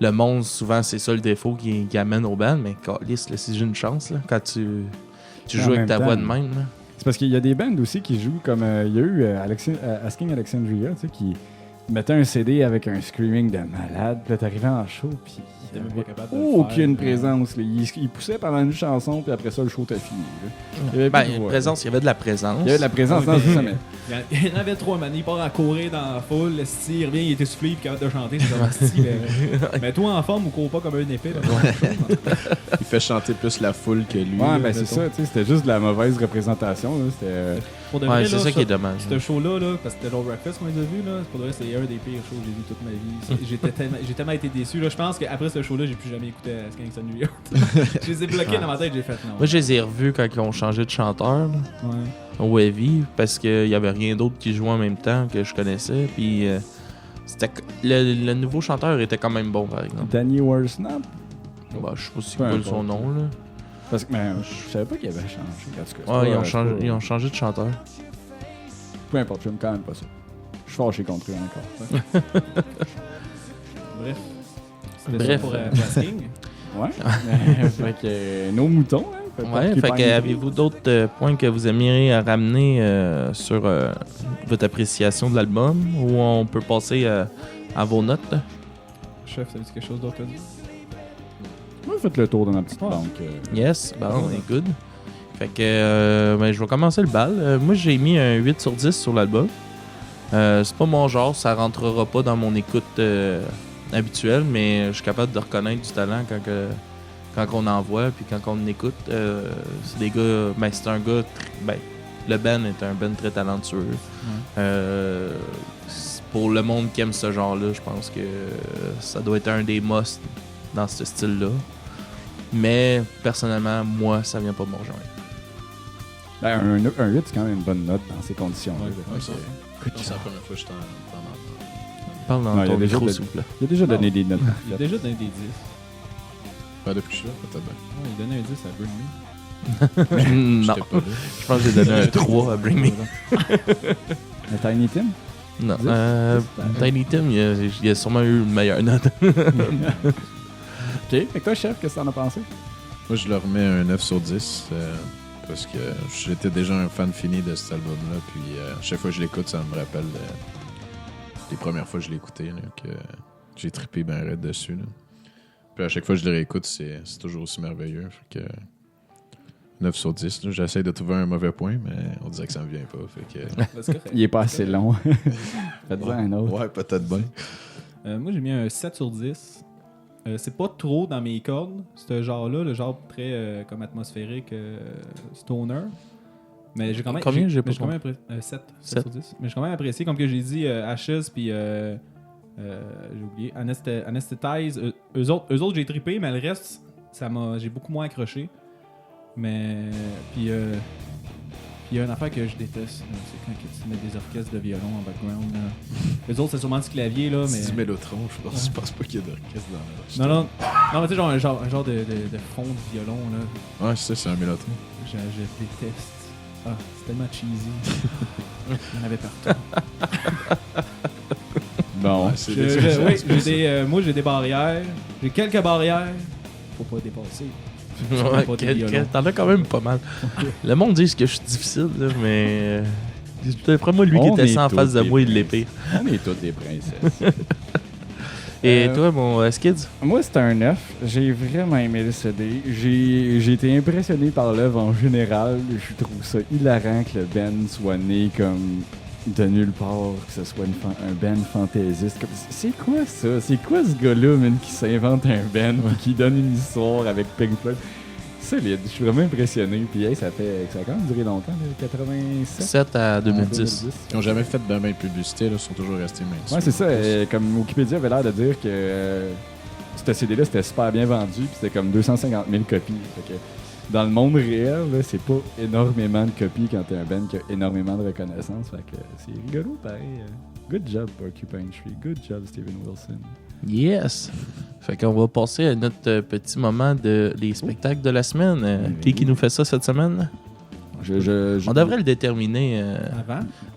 le monde, souvent, c'est ça le défaut qui amène au band. Mais câlisse, là, si j'ai une chance, là, quand tu joues avec ta voix de même. Là. C'est parce qu'il y a des bands aussi qui jouent comme... il y a eu Asking Alexandria, qui mettait un CD avec un screaming de malade. Puis là, t'arrivais en show, puis il n'y avait aucune présence. Là. Il poussait pendant une chanson, puis après ça, le show était fini. Il y avait il y avait de la présence. Il y avait de la présence, non, c'est ça, mais... Il y en avait 3 manies. Il part à courir dans la foule, il revient, il était soufflé, puis capable de chanter. C'est comme mais toi en forme ou cours pas comme un épée. Là, il fait chanter plus la foule que lui. Ouais, ben c'est ça, c'était juste de la mauvaise représentation. Là. Pour de Ouais, vrai, c'est là, ça qui est dommage. Ce show-là, là, parce que c'était genre Breakfast qu'on les a vus, là, pour de vrai, c'est un des pires shows que j'ai vu toute ma vie. J'ai tellement été déçu. Là. Je pense qu'après ce show-là, j'ai plus jamais écouté Skanks New York. Je les ai bloqués dans ma tête, j'ai fait non. Moi, je les ai revus quand ils ont changé de chanteur, là, Ouais. au Heavy, parce qu'il y avait rien d'autre qui jouait en même temps que je connaissais. Puis le nouveau chanteur était quand même bon, par exemple. Danny Warsnap? Bah, je sais pas si Peu c'est son importe. nom, là. Parce que je savais pas qu'il avait changé. En tout cas, Ouais, c'est ils ont changé de chanteur. Peu importe, j'aime quand même pas ça. Je suis fâché contre eux encore. Bref. C'était Bref. ça pour Sking. Ouais. Fait que nos moutons, hein. Ouais, fait que avez-vous d'autres points que vous aimeriez à ramener sur votre appréciation de l'album, ou on peut passer à vos notes? Là? Chef, ça dit quelque chose d'autre à dire? Moi, faites le tour de ma petite banque. Yes, bon, on est good. Fait que ben, je vais commencer le bal. Moi, j'ai mis un 8 sur 10 sur l'album. C'est pas mon genre, ça rentrera pas dans mon écoute habituelle, mais je suis capable de reconnaître du talent quand on en voit, puis quand on écoute. C'est des gars, ben, c'est un gars, le Ben est un Ben très talentueux. Pour le monde qui aime ce genre-là, je pense que ça doit être un des must dans ce style-là. Mais personnellement, moi, ça vient pas de mon genre. Ben, un 8, c'est quand même une bonne note dans ces conditions-là. Ouais, ça. Good C'est job. la première fois que je t'en entends. Parle dans Non, il y a ton déjà micro, de- s'il vous plaît. Il a déjà donné Non. des notes. Il a déjà donné des 10. Pas depuis que je suis là, peut-être bien. Ouais, il donnait un 10 à Bring Me. Non, J'étais pas là. je pense que j'ai donné un 3 à Bring Me. Le Tiny Tim? Non, Dix? Tiny Tim, il a sûrement eu une meilleure note. Ok. Fait que toi, chef, qu'est-ce que t'en as pensé? Moi, je leur mets un 9 sur 10 parce que j'étais déjà un fan fini de cet album-là. Puis chaque fois que je l'écoute, ça me rappelle les premières fois que je l'ai écouté, là, que j'ai trippé bien raide dessus. Là. Puis à chaque fois que je le réécoute, c'est toujours aussi merveilleux. Fait que 9 sur 10. là. J'essaie de trouver un mauvais point, mais on dirait que ça me vient pas. Fait que, C'est correct. Il est pas assez long. Faites-en un autre. ouais, peut-être bien. Moi, j'ai mis un 7 sur 10. C'est pas trop dans mes cordes, ce genre-là, le genre très comme atmosphérique, stoner. Mais j'ai quand même. Combien j'ai pas mais j'ai quand même apprécié. 7 Sept. sur 10. Mais j'ai quand même apprécié, comme que j'ai dit, Ashes, puis j'ai oublié, Anesthetize. Eux autres, j'ai trippé, mais le reste, j'ai beaucoup moins accroché. Mais. Puis il y a une affaire que je déteste, là, c'est quand tu mets des orchestres de violon en background. Là. Eux autres, c'est sûrement du clavier, là, mais. C'est du Mélotron, je pense pas qu'il y ait d'orchestre dans Non, mais tu sais, un genre de fond de violon, là. Ouais, c'est un Mélotron. Je déteste. Ah, c'est tellement cheesy. Il y en avait partout. Bon. Ouais, c'est Moi, j'ai des barrières. J'ai quelques barrières. Faut pas dépasser. Ouais, Pas des violons. t'en as quand même pas mal. Le monde dit que je suis difficile, là, mais c'est vraiment lui qui On était est assis en tous face de des moi, il princes. l'épée. On est toutes des princesses. Et toi, mon Skids? Moi, c'est un 9. J'ai vraiment aimé le CD. J'ai été impressionné par l'œuvre en général. Je trouve ça hilarant que le Ben soit né comme de nulle part, que ce soit un Ben fantaisiste. C'est quoi ça? C'est quoi ce gars-là, man, qui s'invente un Ben et qui donne une histoire avec Pink Floyd? Solide. Je suis vraiment impressionné. Puis hey, ça a quand même duré longtemps, là, 87. 7 à 2010. Ils n'ont jamais fait ben de publicité, là, ils sont toujours restés mainstream. Ouais, c'est ça. Comme Wikipédia avait l'air de dire que ce CD-là, c'était super bien vendu, puis c'était comme 250 000 copies. Fait que dans le monde réel, là, c'est pas énormément de copies quand t'es un band qui a énormément de reconnaissance. Fait que c'est rigolo, pareil. Good job, Porcupine Tree. Good job, Steven Wilson. Yes! Fait qu'on va passer à notre petit moment des spectacles de la semaine. Oui. Qui nous fait ça cette semaine? On devrait le déterminer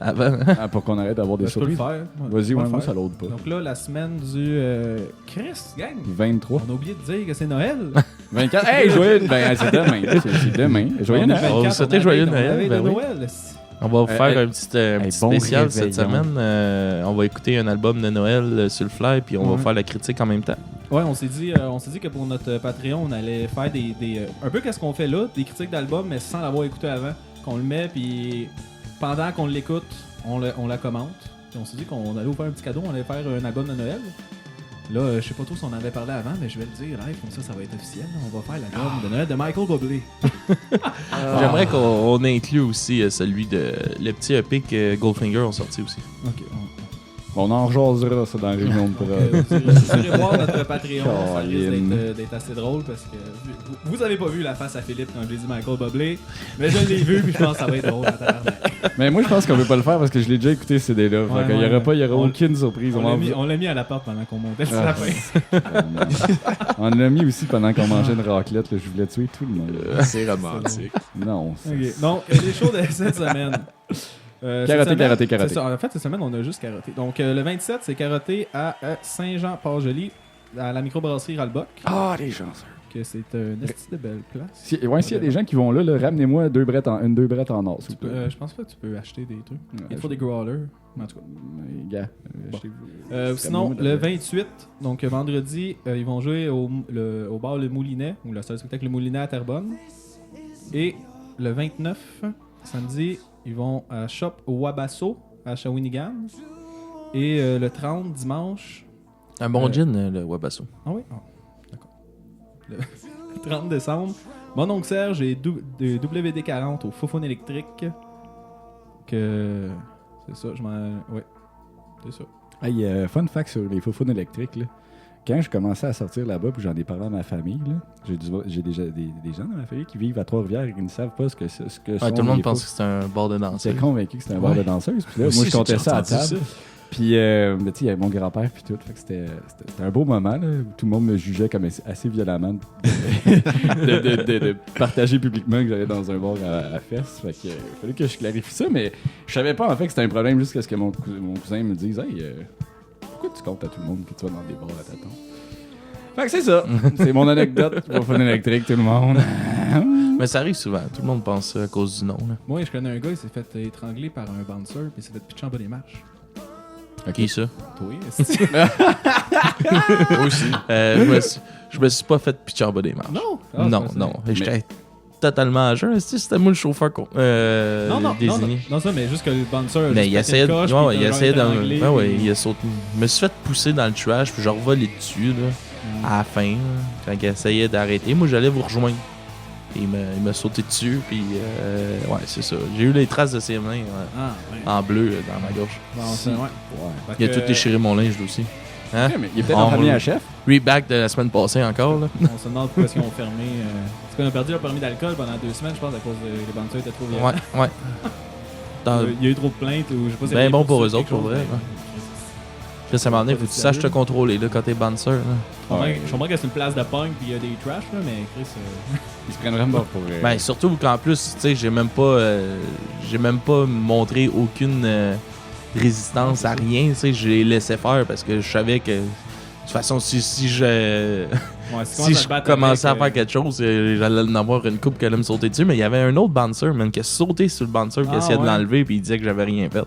avant. Ah, pour qu'on arrête d'avoir des Je peux le surprises. faire. Vas-y, Je peux ouais, le moi, faire. ça l'aude pas. Donc là, la semaine du Chris, gang. 23. On a oublié de dire que c'est Noël. 24. Hey, joyeux! Ben, c'est demain. C'est demain. Joyeux On est Noël. 24, On vous souhaite joyeux on a Noël, veille ben de oui. Noël. On va vous faire un petit bon spécial cette réveillon. semaine. On va écouter un album de Noël sur le fly, puis on va Ouais. faire la critique en même temps. Ouais, on s'est dit que pour notre Patreon, on allait faire des un peu qu'est-ce qu'on fait là, des critiques d'albums, mais sans l'avoir écouté avant. Qu'on le met, puis pendant qu'on l'écoute, on la commente. Puis on s'est dit qu'on allait vous faire un petit cadeau, on allait faire un album de Noël. Là, je sais pas trop si on en avait parlé avant, mais je vais le dire live, comme ça va être officiel. On va faire l'album de Noël de Michael Bublé. J'aimerais qu'on inclue aussi celui de le petit EP que Goldfinger ont sorti aussi. Ok. On en jasera ça dans la réunion de prod. Vous irez voir notre Patreon, ça risque Caroline. d'être assez drôle parce que vous avez pas vu la face à Philippe quand j'ai dit Michael Bublé, mais je l'ai vu puis je pense que ça va être drôle. Mais moi, je pense qu'on veut pas le faire parce que je l'ai déjà écouté, ces CD-là. Ouais, Il y aura On- aucune surprise. On l'a mis à l'appart pendant qu'on montait sur la fin. On l'a mis aussi pendant qu'on mangeait une raclette. Là. Je voulais tuer tout le monde. C'est romantique. Non. Ok. Donc, les shows de cette semaine. Karaté, karaté, karaté. C'est ça. En fait, cette semaine, on a juste karaté. Donc, le 27, c'est karaté à Saint-Jean-Port-Joli, à la microbrasserie Ralbock. Ah, les gens. Que c'est une esti de belle place. S'il y a des gens qui vont là, ramenez-moi deux brettes en or, s'il vous plaît. Je pense pas que tu peux acheter des trucs. Ouais, Il te faut des growlers. En tout cas. Gars, Bon. achetez-vous. Sinon, Comme le nous, 28, donc vendredi, ils vont jouer au bar Le Moulinet, ou le seul spectacle Le Moulinet à Terrebonne. Et le 29, samedi, ils vont à Shop Wabasso à Shawinigan. Et le 30, dimanche. Un bon gin, le Wabasso. Ah oui? Ah, d'accord. Le 30 décembre, mon oncle Serge et WD-40 au Fofone électrique. Que. C'est ça, ouais. C'est ça. Hey, fun fact sur les faux-faunes électriques. Là. Quand je commençais à sortir là-bas, puis j'en ai parlé à ma famille, là, j'ai déjà des gens dans ma famille qui vivent à Trois-Rivières et qui ne savent pas ce que sont Ouais, tout le monde les pense faux- que c'est un bar de danse. J'étais convaincu que c'était un bar de danseuse. Puis là, Aussi, moi, je j'ai comptais déjà ça à entendu table. ça. Puis, ben, tu sais, il y avait mon grand-père, puis tout. Fait que c'était un beau moment, là, où tout le monde me jugeait comme assez violemment de partager publiquement que j'allais dans un bar à fesses. Fait que, fallait que je clarifie ça, mais je savais pas, en fait, que c'était un problème jusqu'à ce que mon cousin me dise « Hey, pourquoi tu comptes à tout le monde que tu vas dans des bars à tâtons? » Fait que c'est ça. C'est mon anecdote pour Fun électrique, tout le monde. Mais ça arrive souvent. Tout le monde pense ça à cause du nom. Là. Moi, je connais un gars, il s'est fait étrangler par un bouncer, puis il s'est fait pitcher en bas des marches. Qui ça? Toi, est-ce Moi aussi. Je me suis pas fait pitcher en bas des marches. Non! Non. J'étais totalement à jeun. C'était moi le chauffeur Non, désigné. non, ça, mais juste que le bouncer. Mais il essayait de. Ouais, il essayait de. Ouais, il a sauté. Je me suis fait pousser dans le trash, puis j'ai revolé dessus, là, à la fin, là, quand il essayait d'arrêter. Moi, j'allais vous rejoindre. Et il m'a sauté dessus, puis ouais, c'est ça. J'ai eu les traces de ses mains en bleu dans ma gorge. Bon, ça, ouais. Il a tout déchiré mon linge, lui aussi. Hein? Mais il est peut-être en famille à chef. Reback de la semaine passée encore, là. On se demande pourquoi ils ont fermé. Parce qu'on a perdu leur permis d'alcool pendant 2 semaines, je pense, à cause des bouncers étaient trop violents. Ouais. Dans- Il y a eu trop de plaintes, ou je sais pas si Ben il y a bon eu pour eux quelque autres, pour chose, vrai, mais- là. Puis ça m'a donné, faut que tu saches te contrôler, là, quand t'es bouncer, là. Je comprends que c'est une place de punk puis il y a des trash, là, mais Chris. Ils se prennent vraiment pour... Ben, surtout qu'en plus, tu sais, j'ai même pas montré aucune résistance à rien, tu sais, je les laissais faire parce que je savais que, de toute façon, si je commençais à faire quelque chose, j'allais en avoir une coupe qui allait me sauter dessus, mais il y avait un autre bouncer, man, qui a sauté sur le bouncer, qui essayait de l'enlever, puis il disait que j'avais rien fait.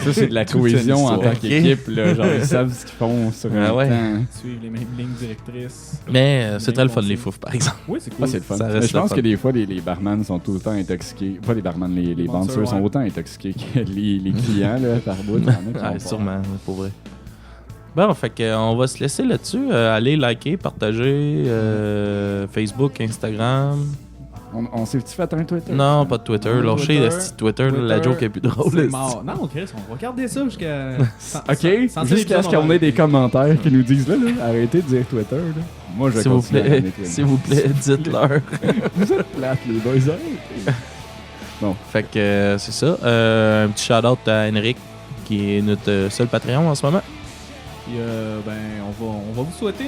Ça, c'est de la cohésion en tant Ok. qu'équipe, là. Genre, ils savent ce qu'ils font sur un ouais. temps. Suivre les mêmes lignes directrices. Mais c'est très le fun, conseils. les fouf, par exemple. Oui, c'est cool. Ah, c'est le fun. Ça Mais reste je pense le fun. que des fois, les barman sont autant intoxiqués. Pas les barman, les bouncers bouncers, sont ouais. autant intoxiqués que les clients, là, par bout. Il y en a qui sont Ouais, pas. sûrement, pour vrai. Bon, fait que, on va se laisser là-dessus. Allez liker, partager, Facebook, Instagram. On s'est-tu fait un Twitter? Non, pas de Twitter. Non, Lâchez Twitter. le petit Twitter, là, la joke est plus drôle. C'est là, mort. Non, Chris, on va garder ça jusqu'à. OK, jusqu'à ce qu'on ait des commentaires qui nous disent là, arrêtez de dire Twitter. Là. Moi, je vais S'il vous continuer à plaît, aimer Twitter. s'il vous plaît, dites-leur. Vous êtes plates, les boys. Arrêtez. Fait que c'est ça. Un petit shout-out à Henrik, qui est notre seul Patreon en ce moment. Puis, ben, on va vous souhaiter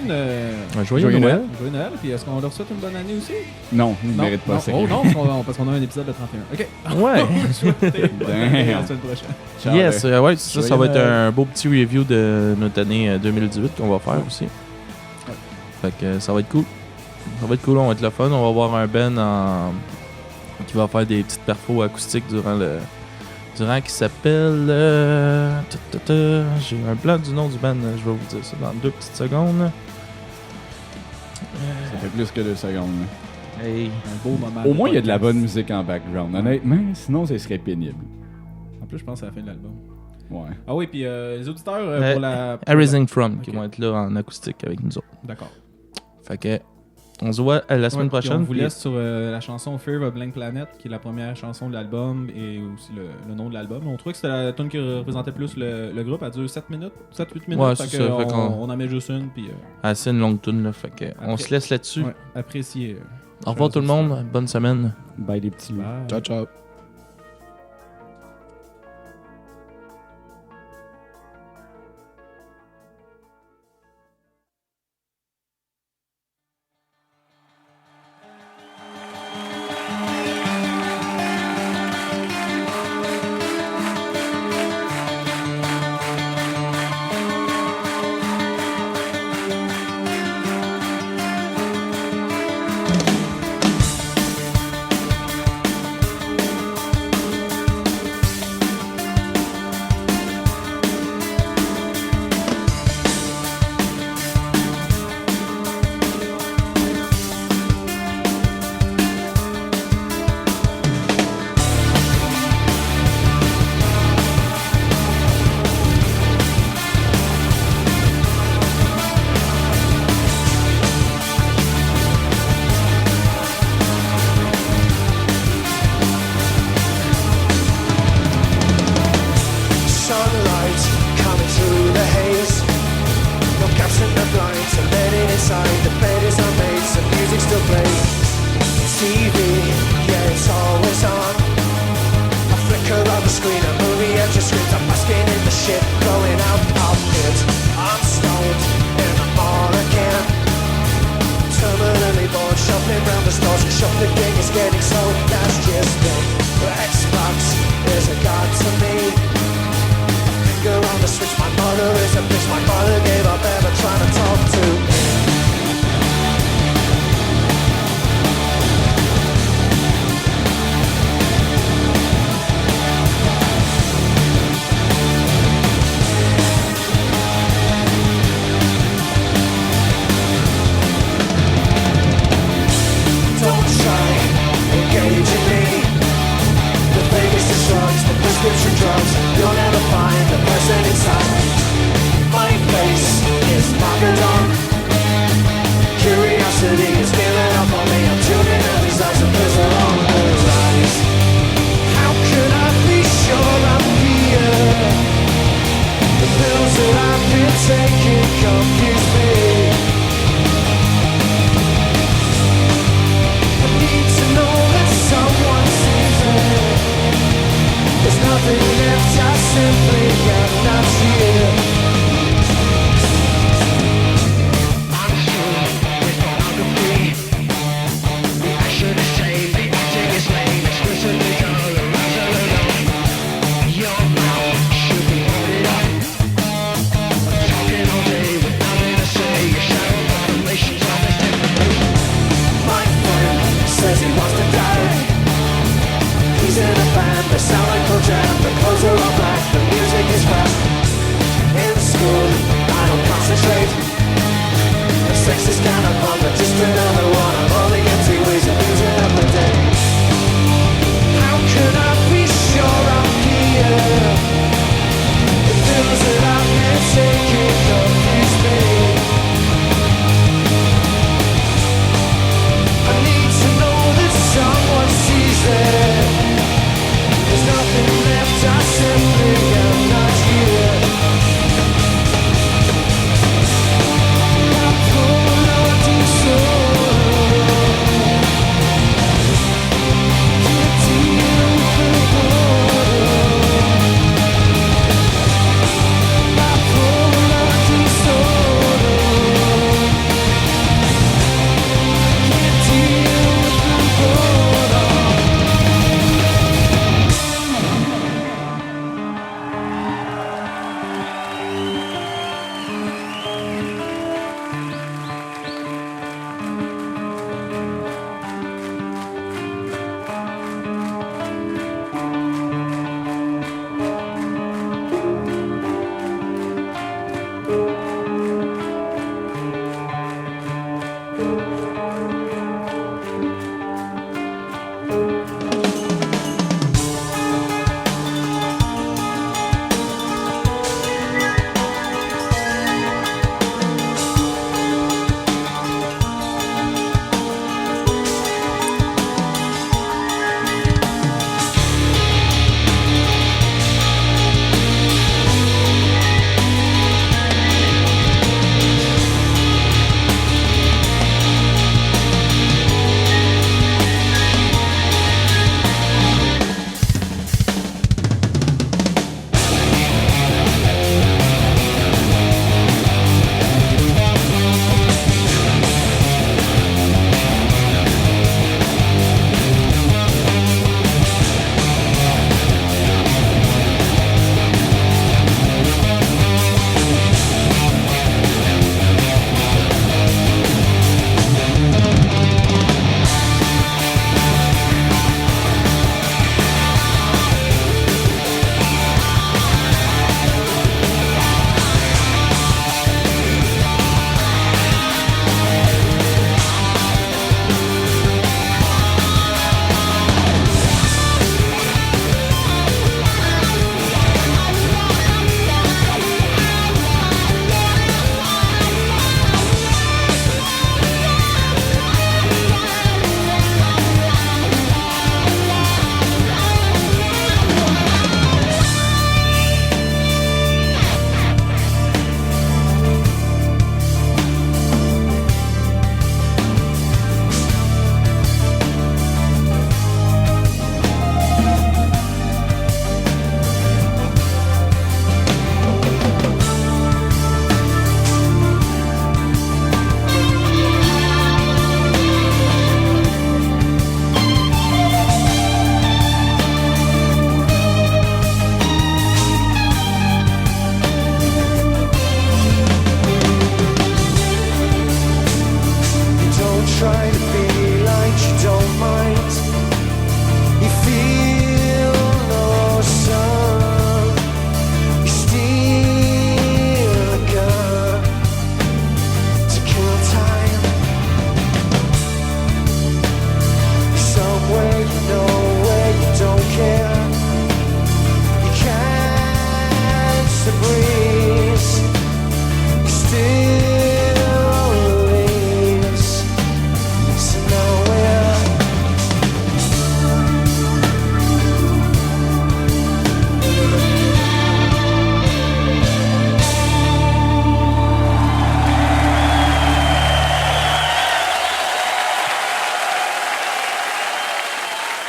Un joyeux Joyeux Noël. un joyeux Noël. Puis, est-ce qu'on leur souhaite une bonne année aussi? Non, il ne Non, mérite pas non. ça. Oh non, parce qu'on a un épisode de 31. OK. Ouais. À la semaine prochaine. Ciao, Yes, ouais, ça Joyeux va être Noël. un beau petit review de notre année 2018 qu'on va faire aussi. Fait que ça va être cool. Ça va être cool, on va être le fun. On va avoir un Ben qui va faire des petites perfos acoustiques durant qui s'appelle... J'ai un blanc du nom du band, je vais vous dire ça dans 2 petites secondes. Ça fait plus que 2 secondes. là. Hey. Un beau moment. Au moins, il y a de la podcast. bonne musique en background. Honnêtement, sinon, ça serait pénible. En plus, je pense que c'est la fin de l'album. Ouais. Ah oui, puis les auditeurs pour la... Everything From, Ok. qui vont être là en acoustique avec nous autres. D'accord. Fait que, on se voit la semaine Ouais, puis prochaine. on vous puis- laisse sur la chanson Fear of a Blank Planet, qui est la première chanson de l'album et aussi le nom de l'album. On trouvait que c'était la tune qui représentait plus le groupe. Elle dure 7 minutes, 7-8 minutes. Ouais, fait c'est que ça, fait qu'on- on en met juste une, puis Assez une longue tune, là. Fait que, on Après- se laisse là-dessus. ouais, appréciez. Au revoir tout le monde. Bonne semaine. Bye les petits loups. Bye. Ciao, ciao. Sunlight coming through the haze. No gaps in the blinds, I'm letting inside. The bed is unmade, some music still plays. TV, yeah, it's always on. A flicker on the screen, a movie at your screens. I'm basking in the shit, going out of it. I'm stoned in the mall again. Terminally bored, shuffling round the stores. Shuffling gang is getting so that's just it. Xbox is a god to me. Finger on the switch, my mother is a bitch. My mother gave up ever trying to talk to me. Don't try engaging me. The Vegas is drugs, the prescription drugs. You'll never find the person inside. My face is marked on. Curiosity is giving up on me. I'm tuning out these eyes and there's on the rise. How could I be sure I'm here? The pills that I've been taking confuse me. I need to know that someone sees it. There's nothing left, I simply cannot see it. I'm through with pornography. The action is tame, the acting is lame. Explicitly dull, arousal alone. Your mouth should be boarded up. I'm talking all day with nothing to say. Your shadow violations on this technique. My friend says he wants to die. He's in a band, they sound like Pearl Jam. The clothes are all black, the music is fast. In school, I don't concentrate. The sex is kind of